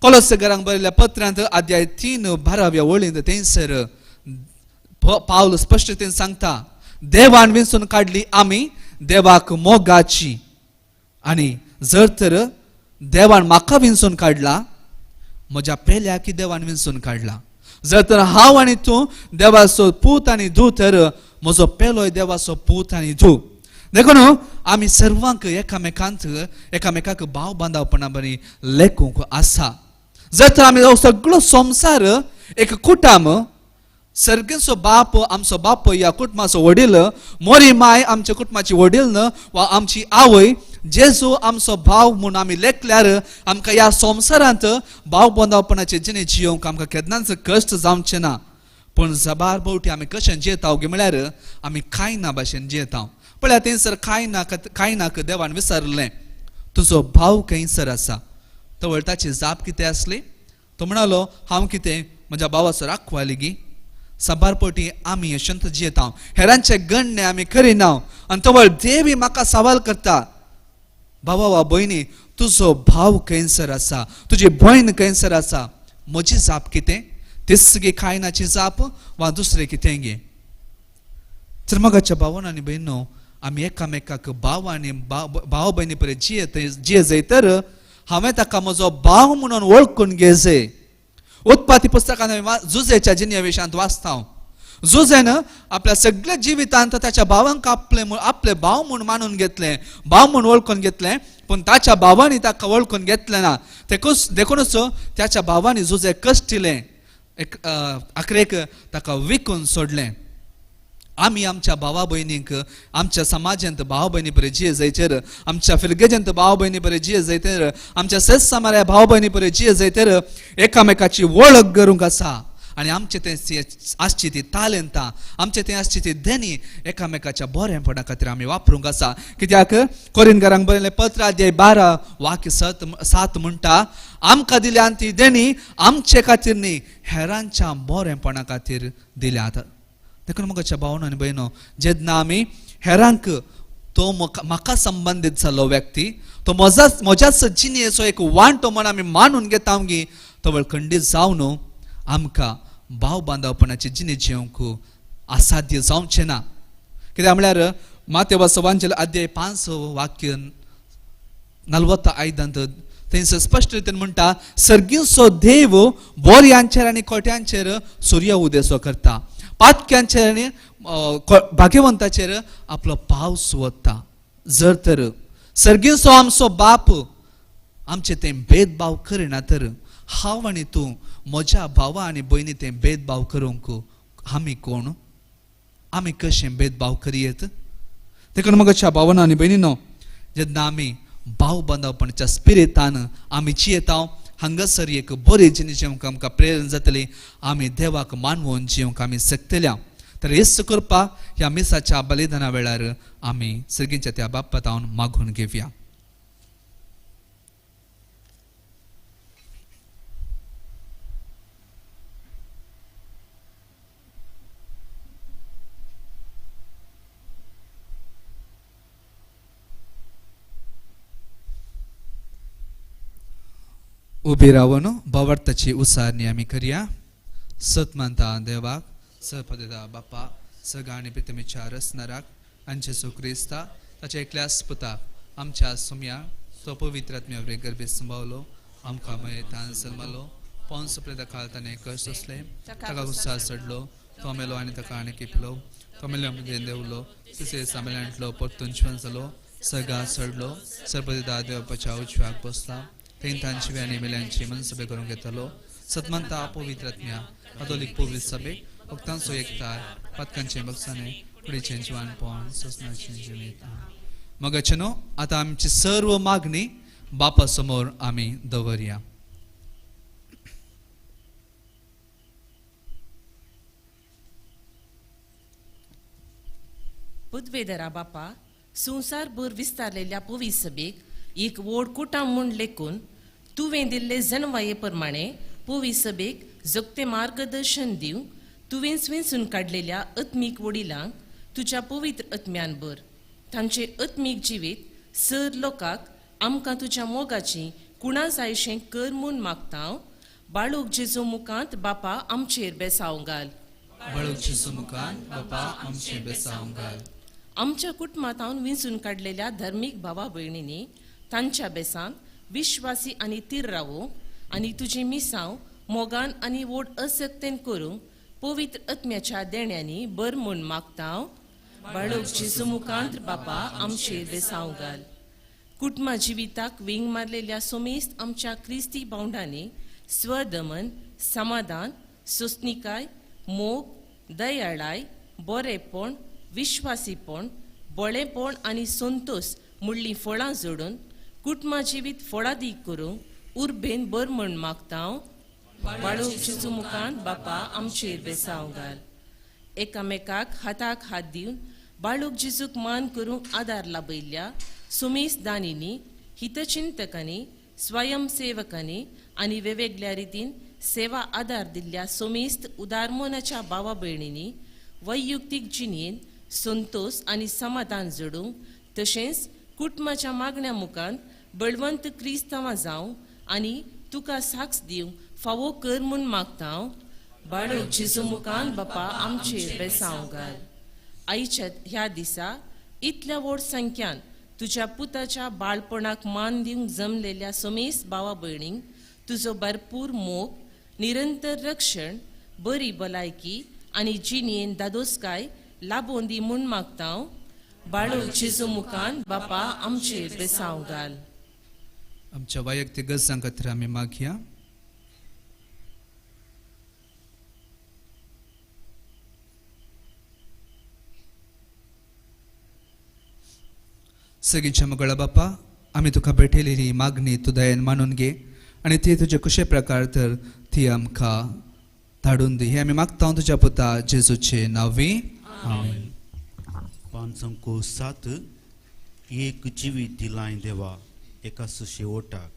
कोलोसेकारांक बरयल्ल्या पत्रांत अध्याय 3:12 वळींत थंयसर पावल स्पश्टतेन सांगता, देवान विंचून काडली आमी देवाक मोगाची. आनी जर तर देवान म्हाका विंचून काडला, म्हज्या पेल्याक देवान विंचून काडला. जर तर हांव आनी तूं देवाचो पूत आनी धू तर म्हजो पेलोय देवाचो पूत आनी धू. देखून आमी सर्वांक एकामेकाक भाव बांदवपणा बरी लेखूंक आसा. जर तर आमी सगळो संवसार एक कुटुंब, सर्गेचो बाप आमचो बाप ह्या कुटुंबाचो वडील, मोरी माय आमच्या कुटुंबाची वडील वा आमची आवय, जेजू आमचो भाव म्हणून आमी लेखल्यार आमकां ह्या संवसारांत भाव बांदवपणाचे जिणे जियोवंक आमकां केन्नाच कश्ट जावचें ना. पूण जबार भोवटी आमी कशें जियेता गे म्हळ्यार आमी कायना भाशेन जियेता. पळय थंयसर कायनाक देवान विचारलें, तुजो भाव खंयसर आसा. तो ताची जाप कितें आसली? तो म्हणालो, हांव कितें म्हज्या भावाचो राखवाली गी. सबारपोटी आमी अशंत जियेता, हेरांचे गण्य आमी करिना. आनी तो देवी म्हाका सवाल करता, भावा वा भयणी, तुजो भाव खंयसर आसा, तुजी भयण खंयसर आसा. म्हजी जाप कितें? तीच गे कायनाची जाप वा दुसरें कितें गे? तर मोगाच्या भावन आनी भयणो, आमी एकामेकाक भाव आनी भाव भयणी परी जिये जाय तर हांवें ताका म्हजो भाव म्हणून वळखून घे जाय. उत्पत्ती पुस्तकान जुजेच्या जिनेविशांत वाचता जुजेन आपल्या सगळ्या जिवितांत ताच्या भावांक आपले भाव म्हूण मानून घेतले, भाव म्हूण वळखून घेतले, पूण ताच्या भावांनी ताका वळखून घेतले ना. देखूनच त्याच्या भावांनी जुजे कश्टिलें, आखरेक ताका विकून सोडलें. आमी आमच्या भावा भयणींक आमच्या समाजांत भाव भयणी परी जिये जायचेर, आमच्या फिरगेजेंत भाव भयणी परी जिये जायतेर, आमच्या सेस समाऱ्या भाव भयणी परी जिये जायतेर एकामेकाची वळख करूंक आसा. आनी आमचे ते आसची ती तालेंतां, आमचे ते आसची ती देणी एकामेकाच्या बरेपणा खातीर आमी वापरूंक आसा. कित्याक कोरिंथकारांक बरयलें पत्र अध्याय 12 वाक्य 7 म्हणटा, आमकां दिल्यान ती देणी आमचे खातीर न्ही, हेरांच्या बरेपणा खातीर दिल्यात. देखून मुखाच्या भावनो आनी भयणो, जेन्ना आमी हेरांक तो म्हाका संबंदीत जाल्लो व्यक्ती, तो म्हज्याच जिणेचो एक वांटो म्हण आमी मानून घेता गी, तो खंडीत जावन आमकां भाव बांदवपणाची जिणे जिवंक असाध्य जावचें ना. कित्याक म्हळ्यार मातेव सवांजल अध्याय 5 वाक्य 45 थंयसर स्पश्ट रितीन म्हणटा, सर्गीचो देव बोरयांचेर आनी कोट्यांचेर सूर्य उदेसो करता, पातक्यांचेर आनी भाग्यवंताचेर आपलो पावस वता. जर तर सर्गीचो आमचो बाप आमचे ते भेदभाव करिना तर हांव आनी तूं म्हज्या भावा आनी भयणी ते भेदभाव करूंक आमी कोण? आमी कशें भेदभाव करियेत? देखून म्हज्या भावांनो आनी भयणीनो, जेन्ना आमी भाव बांदवपणाच्या स्पिरितान आमी जियेता, हांगासर एक बरी जिणे जिवंक आमकां प्रेरण जातली, आमी देवाक मानवून जिवंक आमी शकतल्या. तर हेच करपाक ह्या मिसाच्या बलिदाना वेळार आमी सर्गीच्या त्या बाप्पातावन मागून घेवया. उबी रावन भावार्थाची उसारणी आमी करया. सतमंता देवाक, सपदेदा बाप्पा, सगळा आनी पितमेच्या रसनाराक आनी जेसू क्रिस्ता ताच्या एकल्याच पुताक आमच्या सुम्या तो पवित्र आत्म्यावरे गर्भेत संभावलो, आमकां मयेतान जल्मलो, पोंस प्रेदा काळताने कश्ट असले, ताका गुस्सा चडलो, तो मेलो आनी ताका आनी किपलो, तो मेल्या मध्ये देवलो, तिसे सामेलांतलो परतून जिवन जालो, सगळा चडलो, सरपदेदा देवाच्या उजव्याक बसला, थंय तांची आनी मेल्यांची मनसभे करूंक येतलो. सतमंता पवित्र आत्म्या कॅथोलिक पवित्र सभेक भक्तांचो एकठांय, पातकांचे बक्षाने फुडेंचें जिवनपण सोसण्याचें जिवीत. मगचनो आतां आमची सर्व मागणी बापा समोर आमी दवरया. पुदवेदरा बापा, संवसारभर विस्तारलेल्या पवित्र सभेक एक व्हड कुटाम म्हूण लेखून तुवें दिल्ले जनवाये प्रमाणे पवित्र सभेक जगते मार्गदर्शन दिवंक तुवें वेंचून काडलेल्या आत्मीक वडिलांक तुज्या पवित्र आत्म्यान भर. तांचे आत्मीक जिवीत सर लोकांक आमकां तुज्या मोगाची कुणा जायशें कर म्हूण मागता. बाळूक जेजू मुखांत बापा आमचेर बेसांव घाल. बाळूक जेजू मुखांत बापा आमचेर बेसांव घाल. आमच्या कुटुंबांत वेंचून काडलेल्या धर्मीक भावा भयणींनी तांच्या बेसांत विश्वासी आनी तीर रावूंक आनी तुजें मिसांव मोगान आनी व्हड असक्तेन करूंक पवित्र आत्म्याच्या देण्यांनी बर म्हूण मागता. बाळूक जेजू मुखांत बापा आमचेर बेसांव घाल. कुटुंबा जिविताक विंग मारलेल्या सोमेस्त आमच्या क्रिस्ती भावंडांनी स्वदमन, समाधान, सोसणीकाय, मोग, दयाळाय, बरेपण, विश्वासीपण, बळेपण आनी संतोष म्हणली फळां जोडून कुटुंबा जिवीत फळादीक करूंक उर्बेन बर म्हूण मागता. बाळूक जेजू मुखांत बापा आमचेर बेसांव घाल. एकामेकाक हाताक हात दिवन बाळूक जेजूक मान करूंक आदार लाभयल्ल्या सुमेस्त दानींनी, हितचिंतकांनी, स्वयंसेवकांनी आनी वेगवेगळ्या रितीन सेवा आदार दिल्ल्या सोमेस्त उदारमनाच्या भावा भयणींनी वैयक्तीक जिणेन संतोष आनी समाधान जोडूंक, तशेंच कुटुंबाच्या मागण्या मुखांत बळवंत क्रिस्तांवां जावं आनी तुका साक्ष दिवंक फावो कर म्हूण मागता. बाळूक जेजू मुखांत बापा आमचेर बेसांव घाल. आयच्या ह्या दिसा इतल्या व्हड संख्यान तुझ्या पुताच्या बाळपणाक मान दिवंक जमलेल्या समेस्त भावा भयणींक तुजो भरपूर मोग, निरंतर रक्षण, बरी भलायकी आनी जिणेन दादोसकाय लाबोवन दी म्हूण मागता हांव. बाळो जेजू मुखान बापा आमचेर बेसांव घाल. आमच्या वैयक्तीक गरजां खातीर आमी मागया. सगळींच्या मोगळा बापा, आमी तुका भेटयलेली मागणी तूं दयेन मानून घे आनी ती तुजे कशे प्रकार तर ती आमकां धाडून दी. हे आमी मागता तुज्या पुता जेजूचे नांवी. आमेन. 5:7 एक जिवीत दिलाय देवा एका शेवटाक.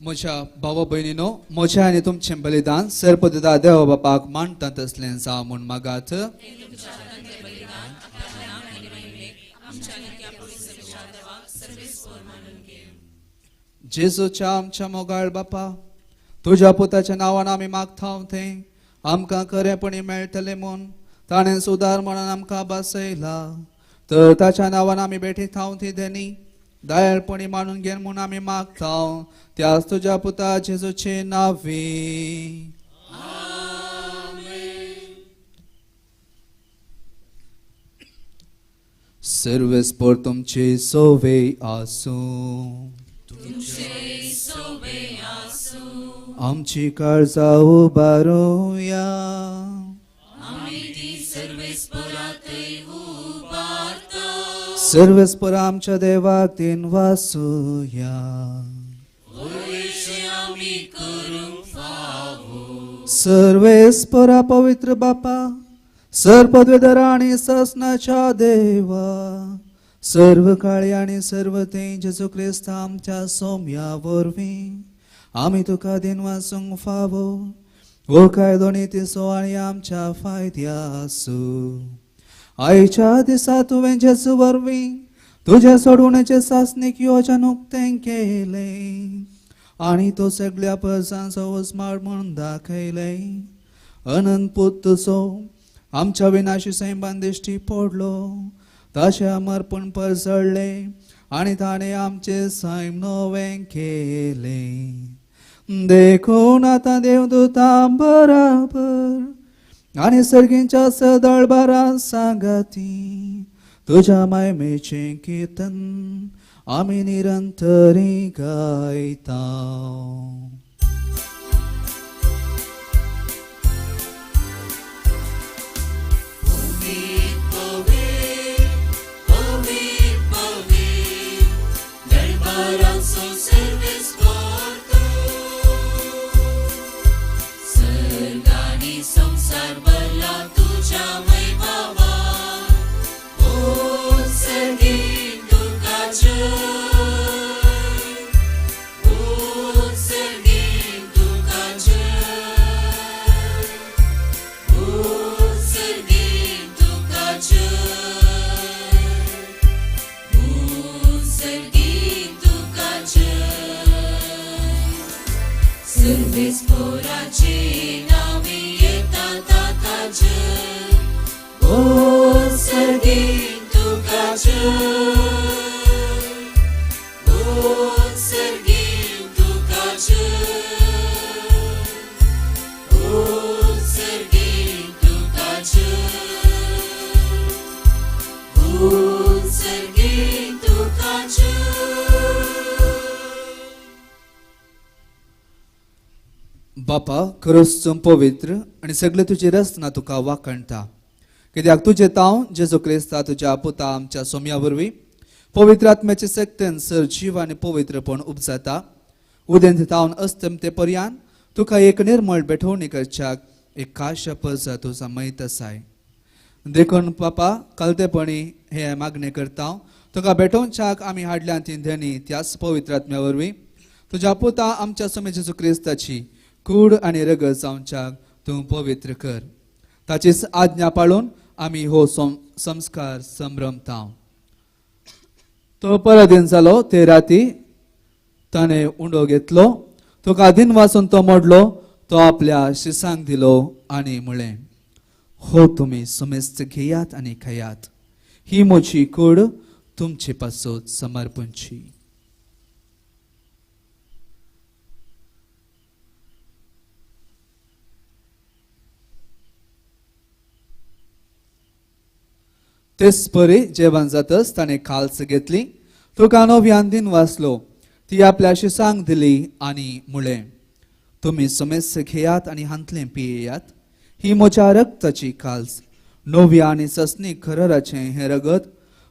म्हज्या भावा भयणीनो, म्हजें आनी तुमचें बलिदान सर्पदिता देवा बापाक मानता तसलें जावं म्हूण मागात. जेजूच्या आमच्या मोगाळ बापा, तुज्या पुताच्या नांवान आमी मागता तें आमकां खरेपणी मेळटलें म्हूण ताणें सुदार म्हणून आमकां बसयला. तर ताच्या नांवान आमी भेटयता ती देणी दयाळपणी मानून घेन म्हूण आमी मागता त्याच तुज्या पुता जेजूचे नांवी. सर्वेस्पर तुमचे सोवे आसूं. आमची काळजां उबारूया. सर्वेस्पर आमच्या देवाक दिन वासूया. सर्वेस्परा पवित्र बापा, सर्पद्वेदर आणि ससनाच्या देवा, सर्व काळी आणि सर्व ते जेजू ख्रिस्त आमच्या सोम्या वरवीं आमी तुका दिन वासूंक फावो. ओ काय दोनी तिसो आनी आमच्या फायद्या आसूं. आयच्या दिसा तुवें जेजू वरवीं तुज्या सोडवण्याचे सासणीक योजन उक्तें केलें आनी तो सगळ्या परसांचो उस्माड म्हणून दाखयलें. अनंत पूत तुजो आमच्या विनाशी सैमान दिश्टी पडलो, तशें अमरपण परसळ्ळें आनी ताणें आमचे सैम नवें केलें. देखून आतां देवदूतां बराबर आनी सर्गींच्या सदळबारां सांगाती तुज्या मायमेचें किर्तन आमी निरंतरी गायता. संसार भरला तुझ्या वैभवा, ओ संगीत तुका जय, ओ संगीत तुका जय, ओ संगीत तुका जय, ओ संगीत तुका जय. सर्वेस्पराचे नावे येतात आता जय, उत्सर्गीत तुकाचें उत्सर्गीत तुकाचें उत्सर्गीत तुकाचें उत्सर्गीत तुकाचें. बापा खरोच तूं पवित्र आनी सगळे तुजी रचना तुका वाखणटा कित्याक तुजें ताव जेजू क्रिस्ता तुज्या पुता आमच्या सोम्या वरवीं पवित्र आत्म्याचे सक्तेन सर जीव आनी पवित्रपण उपजाता उदेंत तावन अस्तम ते पर्यान तुका एक निर्मळ बेठवणी करच्याक एक खाशा पजा तुजा मैत आसाय देखून बापा कलतेपणी हे मागणे करता तुका बेठोवच्याक आमी हाडल्या ती धनी त्याच पवित्र आत्म्या वरवीं तुज्या पुता आमच्या सोम्या जेजू क्रिस्ताची कूड आनी रगत जावच्याक तूं पवित्र कर ताचीच आज्ञा पाळून आमी हो संस्कार संभ्रमता. तो परदीन जालो ते राती ताणें उंडो घेतलो तुका दिन वाचून तो मोडलो तो आपल्या शिसांक दिलो आनी म्हळें हो तुमी सुमेस्त घेयात आनी खायात ही म्हजी कूड तुमचे पासत समर्पणची. तेच परी जेवण जातच ताणें खालस घेतली तुका नव्यान दिन वाचलो ती आपल्या शिसांक दिली आनी म्हळें तुमी सुमेस्त घेयात आनी हांतलें पियेयात ही म्हज्या रक्ताची खालस नव्या आनी ससनीक खरराचें हें रगत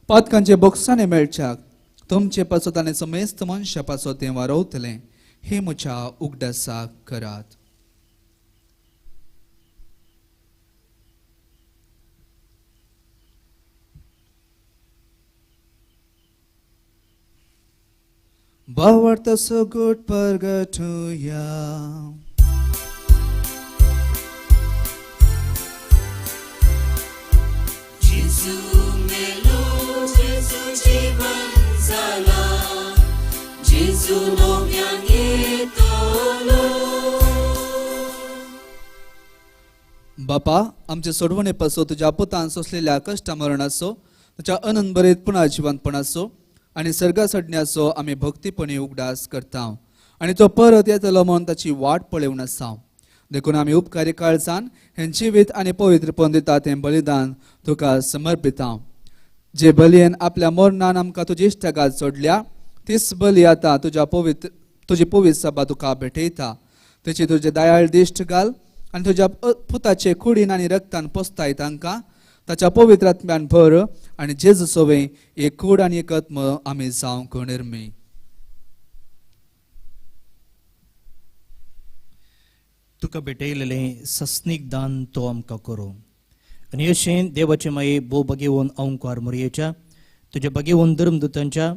पातकांचे बोक्सांनी मेळच्याक तुमचे पासत आनी सुमेस्त मनशा पासत तें वारवतलें हे म्हज्या उगडासाक करात. भावार्थ सगुट परगटुया जेजू मेलो जेजू जीवन जाला जेजू नव्यान येतलो. बापा आमचे सोडवणे पासो तुज्या पुतान सोंसलेल्या कश्ट मरणाचो तुज्या अनंत बरेत पुना जिवंतपणाचो आनी सर्गा सडण्याचो आमी भक्तीपणी उगडास करता आनी तो परत येतलो म्हूण ताची वाट पळोवन आसा देखून आमी उपकारी काळजान हें जिवीत आनी पवित्रपण दिता तें बलिदान तुका समर्पिता. जे बलयेन आपल्या मरणान आमकां तुजी इश्टगात जोडल्या तीच बली आतां तुजी पवित्र सभा तुका भेटयता तेची तुजे दयाळ दिश्ट घाल आनी तुज्या पुताचे कुडीन आनी रक्तान पोसताय तांकां ताच्या पवित्र आत्म्यान भर आनी जेजू सोवे एक कूड आनी एक आत्म आमी जावंक निर्मी. तुका भेटयलेलें सस्नीक दान तो आमकां करूं आनी अशें देवाचे माये भोव बगेवून अवंकार मोरयेच्या तुज्या बगेवून धर्मदुतांच्या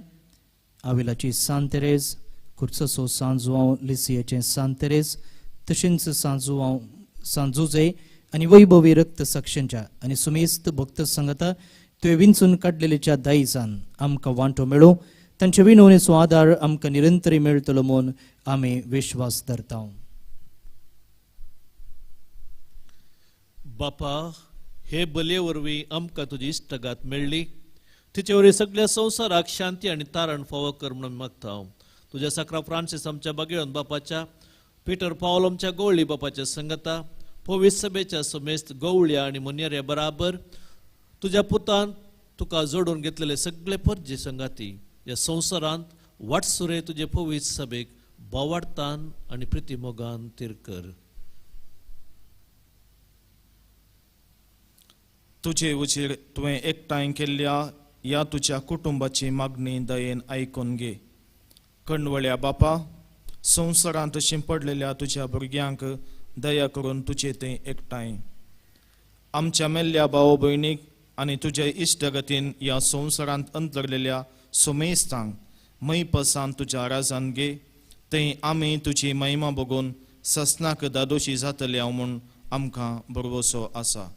आविलाची सांत तेरेज कुर्चसो सांजुवांव लिसियेचें सांत तेरेज तशेंच सांजुजे आनी वैभवी रक्त साक्षांच्या आनी सुमेस्त भक्त संगता तुवें विंचून काडलेल्याच्या दायजान आमकां वांटो मेळो तांचे विनवणेचो आदार आमकां निरंतरी मेळटलो म्हूण आमी विश्वास धरता. बापा हे बलये वरवीं आमकां तुजी इश्टगात मेळ्ळी तिचे वरवीं सगळ्या संवसाराक शांती आनी तारण फावो कर म्हणून मागता. तुज्या साकरा फ्रांसीस आमच्या बागेळन बापाच्या पिटर पावल आमच्या गवळी बापाच्या संगता पवित्र सभेच्या सुमेस्त गवळ्या आनी मुन्याऱ्या बराबर तुज्या पुतान तुका जोडून घेतलेले सगळे परजे संगाती ह्या संवसारांत वाटसुरे तुजे पवित्र सभेक बोवाडतान आनी प्रिती मोगान तिरकर. तुजे उचेर तुवें एकठांय केल्ल्या ह्या तुज्या कुटुंबाची मागणी दयेन आयकून घे. कणवळ्या बापा संवसारांत शिंपडलेल्या तुज्या भुरग्यांक दया करून तुजे तें एकठांय आमच्या मेल्ल्या भाव भयणीक आनी तुजे इश्टगतीन ह्या संवसारांत अंतरलेल्या सुमेस्तांक मैपसान तुज्या राजान घे थंय आमी तुजी महिमा बघून ससनाक दादोशी जातल्या म्हूण आमकां भरवोसो आसा.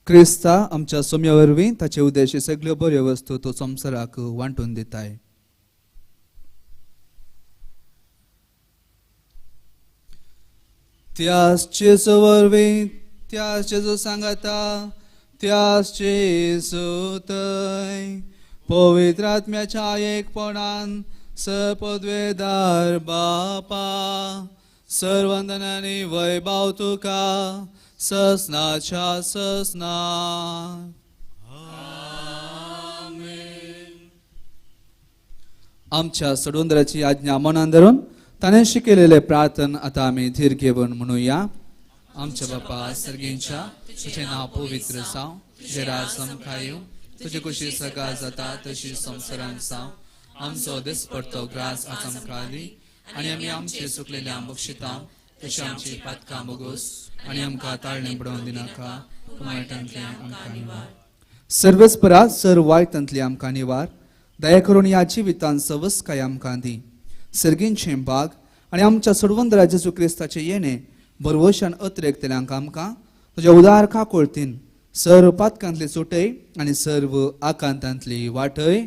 क्रिस्ता आमच्या सोम्या वरवीं ताचे उद्देशी सगळ्यो बऱ्यो वस्तू तो संवसाराक वांटून दिताय. त्याच जेजू वरवीं त्याच जेजू सांगता त्याच जेजू थंय पवित्र आत्म्याच्या एकपणान सपदवेदार बापा सर्वंदनांनी वैभव तुका ससनाच्या ससना. आमच्या सडोंदराची आज्ञा मनान धरून ताणें शिकयलेले प्रार्थना आता आमी धीर घेवन म्हणुया. आमच्या बापा सर्गींच्या तुझें नांव पवित्र जावं, तुजें राज आमकां येवं, तुजी कुशी सकाळ जाता तशी संवसारांत जावं. आमचो दिसपडतो ग्रास आज आमकां दी आनी आमी आमचे चुकलेल्या बक्षिता तशी आमची पातकां बोगोस आनी आमकां ताळणें पडोवन दिनाका, वायटांतले आमकां निवार. सर्वस्परा सर्व वायटांतली आमकां निवार. दया करून ह्या जिवितांत सवस काय आमकां दी. सर्गींचें भाग आनी आमच्या सडवंदरा जेजू क्रिस्ताचें येणें बरवशान अतिरेकतल्यांक आमकां तुज्या उदार काकुळतीन सर्व पातकांतली सुटय आनी सर्व आकांतांतली वाटय.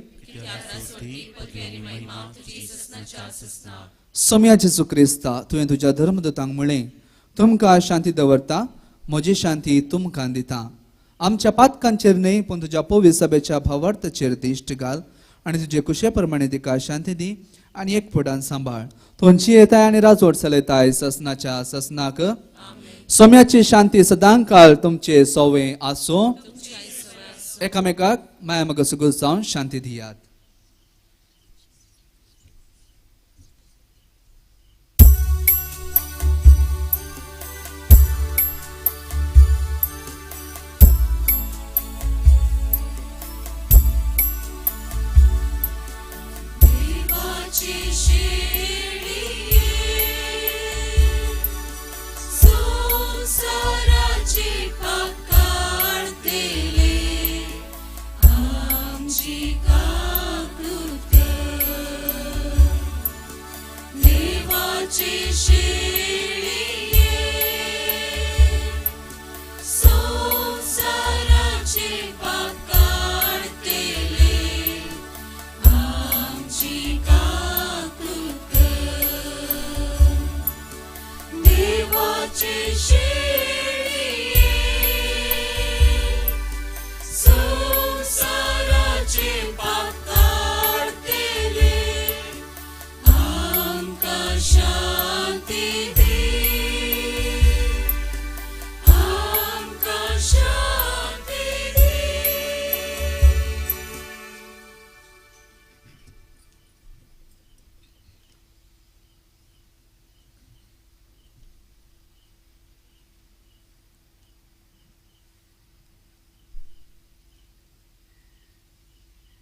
सोम्या जेजू क्रिस्ता तुवें तुज्या धर्मदूतांक म्हणलें तुमकां शांती दवरता, म्हजी शांती तुमकां दिता. आमच्या पातकांचेर न्हय पूण तुज्या पवित्र सभेच्या भावार्थाचेर दिश्ट घाल आनी तुजे कुशे प्रमाणे तिका शांती दी आनी एकपटान सांबाळ. तुमची येताय आनी राजवट चलयताय ससनाच्या ससनाक. सोम्याची शांती सदां काळ तुमचे सोवे आसूं. एकामेकाक माया मोग सुगूल जावन शांती दियात.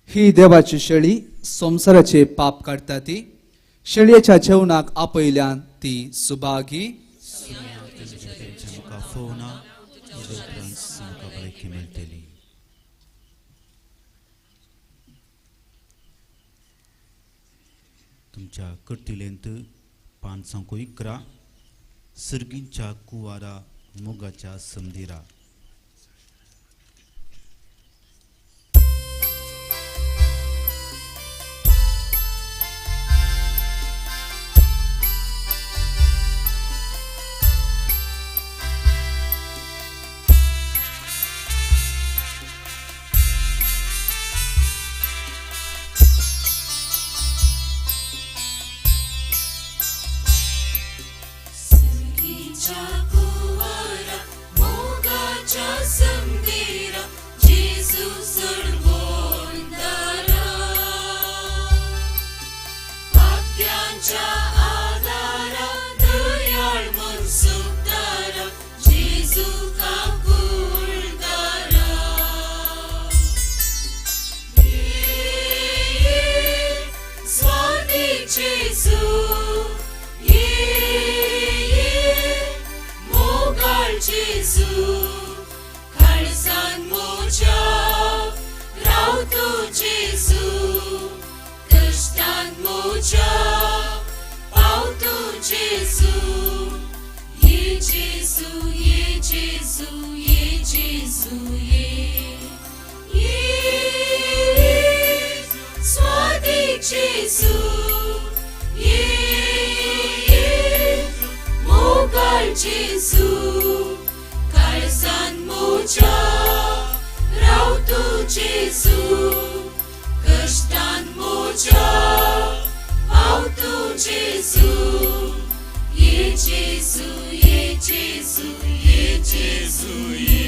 ही देवाची शेळी संसाराचे पाप काढता ती. शेळयेच्या जेवणाक आपयल्यान ती सुभागी. तुमच्या कट्टिलेंत पानसांको इकरा सर्गींच्या कुवारा मोगाच्या समदिरा. Moga मोगाळ जेजू काळजान मोच्या राव तू जेजू कष्टान मोच्या पाव तू जेजू ये जेजू ये जेजू ये जेजू ये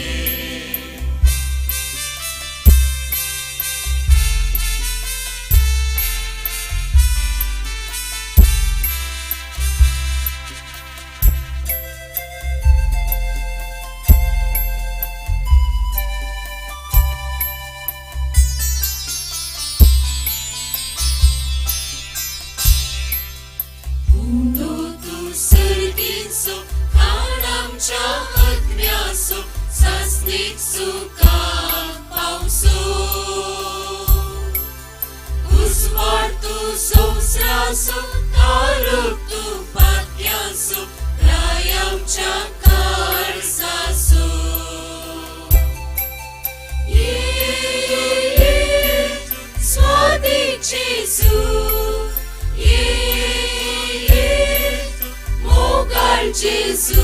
जेजू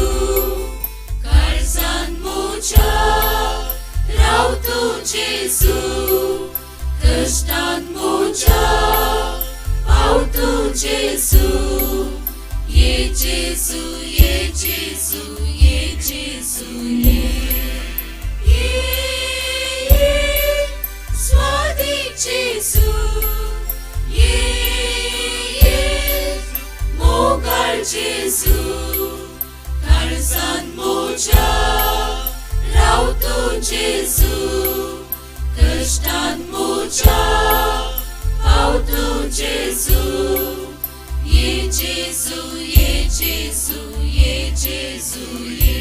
काळजान मोच्या राव तू जेजू कष्टान मोच्या पाव तू जेजू ये जेजू ये जेजू ये जेजू ये स्वादी जेजू ये मोगाळ जेजू काळजान मोच्या राव तू जेजू कष्टान मोच्या पाव तू जेजू ये जेजू ये जेजू ये जेजू ये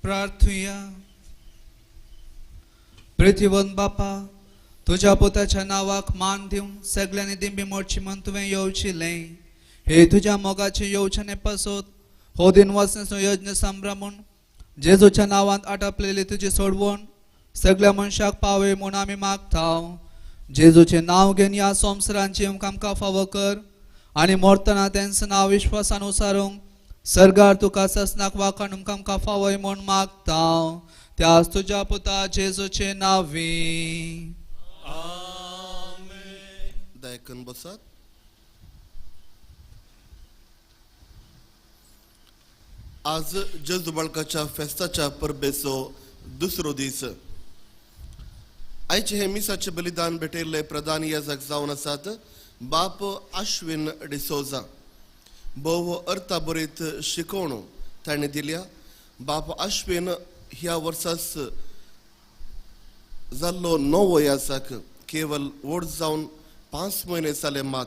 प्रार्थुया. पृथ्वीवन बापा तुझ्या पुताच्या नावाक मान दिवन सगळ्यांनी दिंबी मोडची म्हण तुवें येवचिलें हे तुझ्या मोगाचे येवचणे पासत हो दिन वचनेचो यज्ञ संभ्रमून जेजूच्या नावांत आटपलेली तुजी सोडवण सगळ्या मनशाक पावे म्हूण आमी मागताव. जेजूचे नाव घेवन ह्या संवसारांची आमकां फावो कर आनी मोरतना तेंचं नाव विश्वासान उसारूंक सरगार तुका ससनाक वाकण आमकां फावय म्हूण मागताव. त्याच तुझ्या पुता जेजूचे नावी. दायकन बसात. आज जेजू बाळकाच्या फेस्ताच्या परबेचो दुसरो दीस. आयचे हे मिसाचे बलिदान भेटयल्ले प्रधान याजक जावन आसात बाप अश्विन डिसोजा. भोव अर्थाबरीत शिकवण ताणें दिल्या. बाप अश्विन ह्या वर्सास जाल्लो 9 वयासाक केवल व्हड जावन 5 म्हयने जाले मात.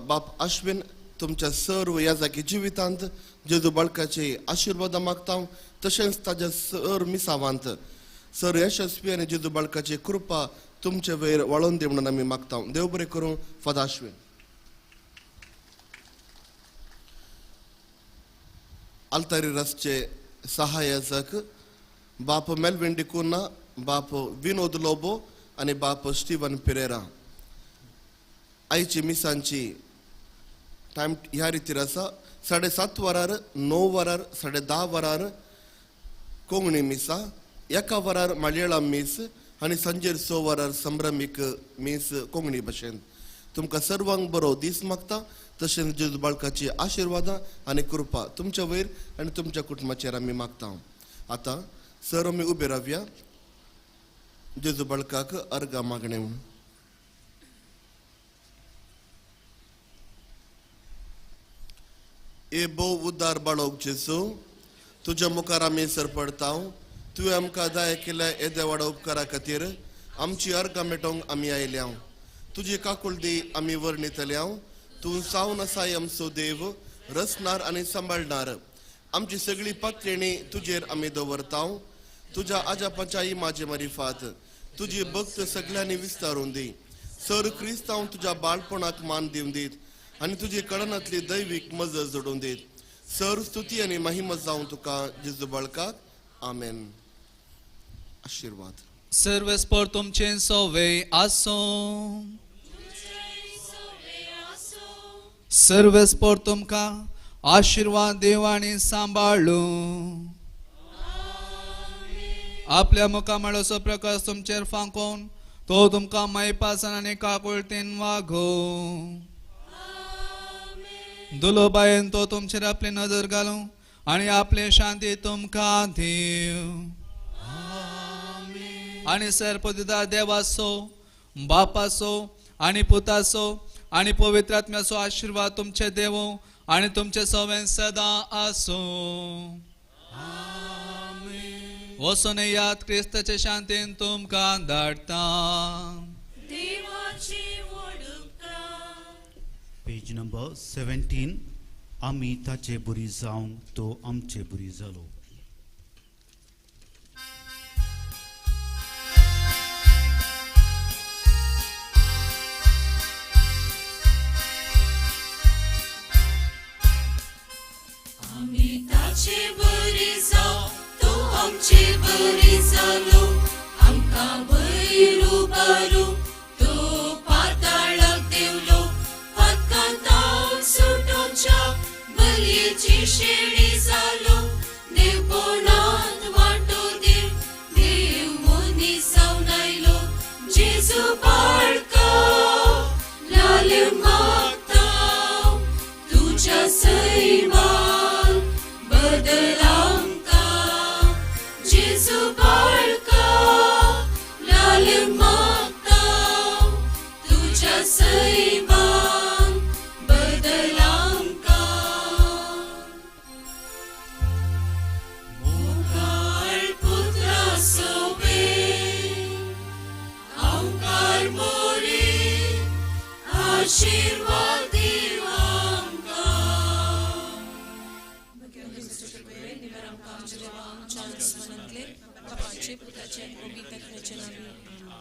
बाप अश्विन तुमच्या सर्व याजाकी जिवितांत जेजू बाळकाचे आशीर्वाद मागता तशेंच ताज्या सर मिसावांत सर यशस्वी आनी जेजू बाळकाची कृपा तुमचे वयर वाळोवन दी म्हणून आमी मागता. देव बरें करूं. फादर अश्विन. आल्तारी रसचे सहाय्यक बाप मेल्विन डिकुना, बाप विनोद लोबो आणि बाप स्टीवन पेरेरा. आयची मिसांची टायम ह्या रितीर आसा. 7:30 वरार, 9 वरार, 10:30 वरार कोंकणी मिसा, 1 वरार मलयाळम मीस आणि संजेर 6 वरार संभ्रमीक मीस कोंकणी भाशेन. तुमकां सर्वांक बरो दीस मागता. तशेंच जेजू बाळकाची आशिर्वादां आनी कृपा तुमच्या वयर आनी तुमच्या कुटुंबाचेर आमी मागता. आतां सर आमी उबे रावया जेजू बाळकाक अर्गां मागणे म्हणून. ए भोव उद्दार बाळोक जेजू, तुज्या मुखार आमी सरपडता. तुवें आमकां दाय केल्या येद्या व्हडा उपकारा खातीर आमची अर्गां मेटोवंक आमी आयल्या. तुजी काकुळदी आमी वर्णितल्या. तूं सावन आसाय आमचो देव, रचणार आनी सांबाळणार. आमची सगळी पातळणी तुजेर आमी दवरता. तुज्या आजापाच्याय माझे मारिफात तुजी भक्त सगळ्यांनी विस्तारून दी. सर क्रिस्तांव तुज्या बाळपणाक मान दिवन दीत आनी तुजी कळनातली दैवीक मजत जोडून दीत. सर स्तुती आनी महिमा जावं तुका जेजू बाळकाक. आमेन. आशीर्वाद. सर्वेस्पर तुमचे सोवे आसो. सर्वेस्पर तुमकां आशीर्वाद देव आनी सांबाळू. आपल्या मुखामळाचो प्रकाश तुमचेर फांकोवन तो तुमकां मायपासान आनी काकुळतेन वागो. दुलोबायेन तो तुमचेर आपली नजर घालूं आनी आपली शांती तुमकां दिव. आनी सर्पदिता देवाचो, बापाचो आनी पुताचो आनी पवित्र आत्म्याचो आशीर्वाद तुमचे देवो आनी तुमचे सवें सदां आसो. वचून याद क्रिस्ताचे शांतीन तुमकां धाडटा. Page number 17. आमी ताचे बरी जावंक तो आमचे बरी जालो. आमी ताचे बरी जाव तो आमचे बरी जालो. आमकां वयर उबारू तो पाताळाक देवलो. पातकांतां सुटोवच्या बलयेची शेळी जालो. देव कोणांत वांटो देव, देव मनीस जावन आयलो. जेजू बाळका लाल मागता तुज्या सैमान बदल आमकां. जेजू बाळका लाल मागता तुज्या सैमान बदल आमकां. मोगाळ पुत्रा सोबे आमकार मोरी आशीर्वाद दिव आमकां. आमच्या देवा आमच्या स्मरणांतले बापाचे पुताचे पवित्र आत्म्याचे नावे.